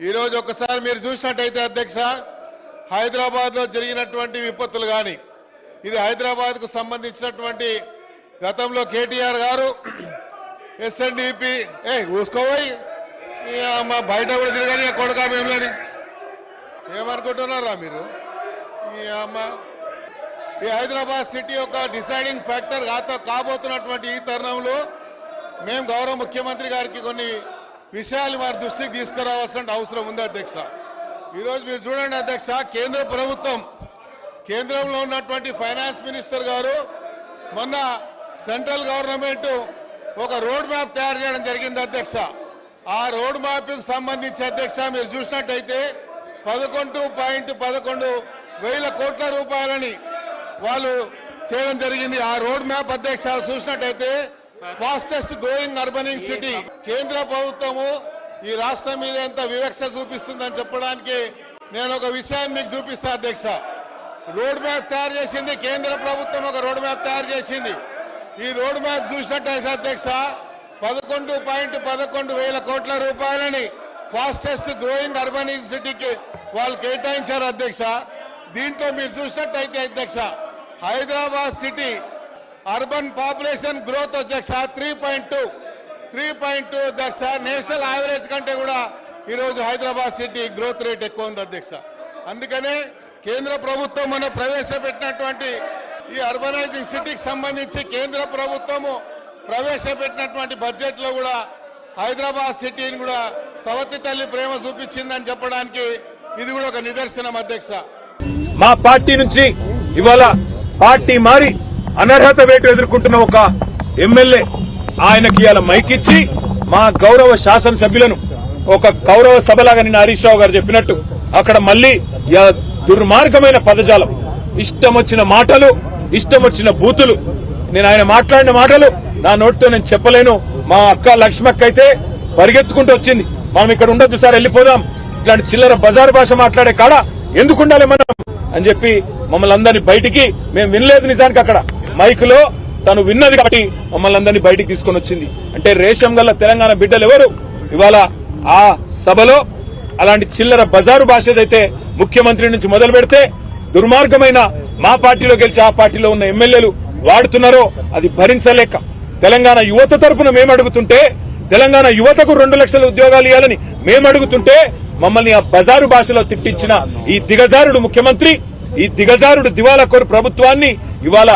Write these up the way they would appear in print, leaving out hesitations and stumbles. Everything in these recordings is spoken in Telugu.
ఈరోజు ఒకసారి మీరు చూసినట్టయితే అధ్యక్ష, హైదరాబాద్లో జరిగినటువంటి విపత్తులు కానీ, ఇది హైదరాబాద్కు సంబంధించినటువంటి గతంలో కేటీఆర్ గారు ఎస్ఎన్డిపి ఊసుకోపోయి మా బయట కూడా తిరగని కొడుకా మేములని ఏమనుకుంటున్నారా మీరు? ఈ హైదరాబాద్ సిటీ యొక్క డిసైడింగ్ ఫ్యాక్టర్ కాబోతున్నటువంటి ఈ తరుణంలో మేము గౌరవ ముఖ్యమంత్రి గారికి కొన్ని విషయాలు వారి దృష్టికి తీసుకురావాల్సిన అవసరం ఉంది అధ్యక్ష. ఈరోజు మీరు చూడండి అధ్యక్ష, కేంద్ర ప్రభుత్వం, కేంద్రంలో ఉన్నటువంటి ఫైనాన్స్ మినిస్టర్ గారు మొన్న సెంట్రల్ గవర్నమెంట్ ఒక రోడ్ మ్యాప్ తయారు చేయడం జరిగింది అధ్యక్ష. ఆ రోడ్ మ్యాప్కి సంబంధించి అధ్యక్ష మీరు చూసినట్టయితే 11.11 కోట్ల రూపాయలని వాళ్ళు చేయడం జరిగింది. ఆ రోడ్ మ్యాప్ అధ్యక్ష చూసినట్టయితే ఫాస్టెస్ట్ గ్రోయింగ్ అర్బనింగ్ సిటీ. కేంద్ర ప్రభుత్వము ఈ రాష్ట్రం మీద ఎంత వివక్ష చూపిస్తుందని చెప్పడానికి నేను ఒక విషయాన్ని మీకు చూపిస్తా అధ్యక్ష. రోడ్ మ్యాప్ తయారు చేసింది కేంద్ర ప్రభుత్వం, ఒక రోడ్ మ్యాప్ తయారు చేసింది. ఈ రోడ్ మ్యాప్ చూసినట్టయితే అధ్యక్ష 11.11 కోట్ల రూపాయలని ఫాస్టెస్ట్ గ్రోయింగ్ అర్బనింగ్ సిటీకి వాళ్ళు కేటాయించారు అధ్యక్ష. దీంట్లో మీరు చూసినట్టయితే అధ్యక్ష, Hyderabad city urban population growth అధ్యక్ష 3.2 అధ్యక్ష. నేషనల్ యావరేజ్ కంటే కూడా ఈరోజు హైదరాబాద్ సిటీ గ్రోత్ రేట్ ఎక్కువ ఉంది అధ్యక్ష. అందుకనే కేంద్ర ప్రభుత్వం మనం ప్రవేశపెట్టినటువంటి ఈ అర్బనైజింగ్ సిటీకి సంబంధించి కేంద్ర ప్రభుత్వము ప్రవేశపెట్టినటువంటి బడ్జెట్లో కూడా హైదరాబాద్ సిటీని కూడా సవతి తల్లి ప్రేమ చూపించిందని చెప్పడానికి ఇది కూడా ఒక నిదర్శనం అధ్యక్ష. మా పార్టీ నుంచి ఇవాళ పార్టీ మారి అనర్హత వేటు ఎదుర్కొంటున్న ఒక ఎమ్మెల్యే, ఆయనకి ఇవాళ మైకిచ్చి మా గౌరవ శాసనసభ్యులను ఒక గౌరవ సభలాగా నిన్న హరీష్ రావు గారు చెప్పినట్టు అక్కడ మళ్లీ దుర్మార్గమైన పదజాలం, ఇష్టం వచ్చిన మాటలు, ఇష్టం వచ్చిన బూతులు. నేను ఆయన మాట్లాడిన మాటలు నా నోటితో నేను చెప్పలేను. మా అక్క లక్ష్మక్క అయితే పరిగెత్తుకుంటూ వచ్చింది, మనం ఇక్కడ ఉండొద్దు సార్, వెళ్ళిపోదాం, ఇట్లాంటి చిల్లర బజారు భాష మాట్లాడే కాడ ఎందుకు ఉండాలి మనం అని చెప్పి మమ్మల్ని అందరినీ బయటికి, మేము వినలేదు నిజానికి అక్కడ మైకులో తను విన్నది కాబట్టి మమ్మల్ని అందరినీ బయటికి తీసుకొని వచ్చింది. అంటే రేషం గల్ల తెలంగాణ బిడ్డలు ఎవరు ఇవాళ ఆ సభలో అలాంటి చిల్లర బజారు భాష ఏదైతే ముఖ్యమంత్రి నుంచి మొదలు పెడితే దుర్మార్గమైన మా పార్టీలో గెలిచి ఆ పార్టీలో ఉన్న ఎమ్మెల్యేలు వాడుతున్నారో అది భరించలేక తెలంగాణ యువత తరఫున మేము అడుగుతుంటే, తెలంగాణ యువతకు 2 లక్షల ఉద్యోగాలు ఇవ్వాలని మేము అడుగుతుంటే మమ్మల్ని ఆ బజారు భాషలో తిట్టించిన ఈ దిగజారుడు ముఖ్యమంత్రి, ఈ దిగజారుడు దివాలాకోరు ప్రభుత్వాన్ని ఇవాళ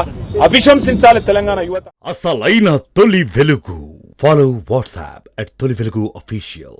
అభిశంసించాలి తెలంగాణ యువత. అసలైన తొలి వెలుగు. ఫాలో వాట్సాప్ @తొలి వెలుగు అఫీషియల్.